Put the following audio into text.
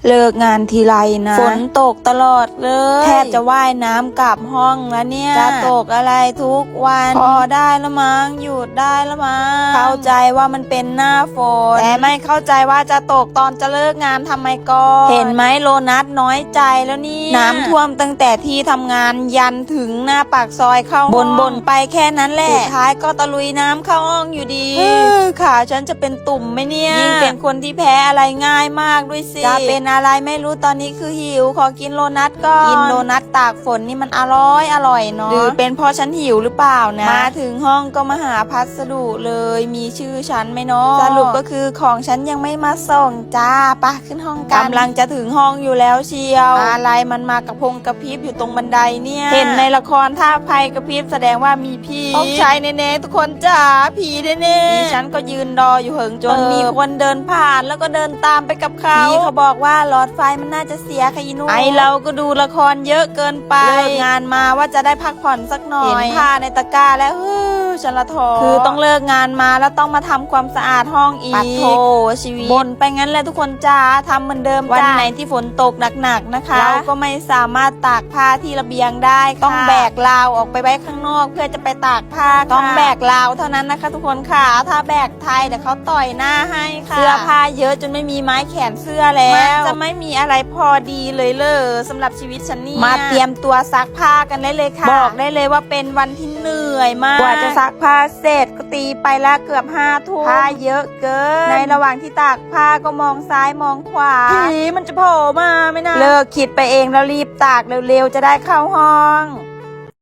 เลิกงานทีไรนะฝนตกตลอดเลยแทบจะว่ายน้ำกลับห้องแล้วเนี่ยจะตกอะไรทุกวันพอได้ละมั้งหยุดได้ละมั้งเข้าใจว่ามันเป็นหน้าฝนแต่ไม่เข้าใจว่าจะตกตอนจะเลิกงานทำไมก่อนเห็นไหมโลนัสน้อยใจแล้วนี่น้ำท่วมตั้งแต่ที่ทำงานยันถึงหน้าปากซอยเข้าบ่นไปแค่นั้นแหละสุดท้ายก็ตะลุยน้ำเข้าห้องอยู่ดีขาฉันจะเป็นตุ่มไหมเนี่ยยิ่งเป็นคนที่แพ้อะไรง่ายมากด้วยสิจะเป็นอะไรไม่รู้ตอนนี้คือหิวขอกินโลนัสก่อนกินโลนัสตากฝนนี่มันอร่อยเนาะหรือเป็นเพราะฉันหิวหรือเปล่านะมาถึงห้องก็มาหาพัสดุเลยมีชื่อฉันไหมเนาะสรุปก็คือของฉันยังไม่มาส่งจ้าปะขึ้นห้องกันกำลังจะถึงห้องอยู่แล้วเชียวอะไรมันมากระพงกระพริบอยู่ตรงบันไดเนี่ยเห็นในละครท่าไฟกระพริบแสดงว่ามีผีต้องใช้แน่ๆทุกคนจ้าผีแน่ๆดิฉันก็ยืนรออยู่เหิงจนมีคนเดินผ่านแล้วก็เดินตามไปกับเขาเขาบอกว่าหลอดไฟมันน่าจะเสียค่ะยีนุ่นไอเราก็ดูละครเยอะเกินไปเลิกงานมาว่าจะได้พักผ่อนสักหน่อยเห็นผ้าในตะกร้าแล้วฉันละท้อคือต้องเลิกงานมาแล้วต้องมาทำความสะอาดห้องอีกปัดโถชีวิตบ่นไปงั้นแหละทุกคนจ้าทำเหมือนเดิมวันไหนที่ฝนตกหนักๆนะคะเราก็ไม่สามารถตากผ้าที่ระเบียงได้ต้องแบกราวออกไปไว้ข้างนอกเพื่อจะไปตากผ้าต้องแบกราวเท่านั้นนะคะทุกคนค่ะถ้าแบกไทยเดี๋ยวเขาต่อยหน้าให้ค่ะเสื้อผ้าเยอะจนไม่มีไม้แขวนเสื้อแล้วจะไม่มีอะไรพอดีเลยสำหรับชีวิตฉันนี่มาเตรียมตัวซักผ้ากันได้เลยค่ะบอกได้เลยว่าเป็นวันที่เหนื่อยมากกว่าจะซักผ้าเสร็จก็ตีไปแล้วเกือบ5 ทุ่มผ้าเยอะเกินในระหว่างที่ตากผ้าก็มองซ้ายมองขวาผีมันจะโผล่มาไหมนะเลิกคิดไปเองแล้วรีบตากเร็วๆจะได้เข้าห้อง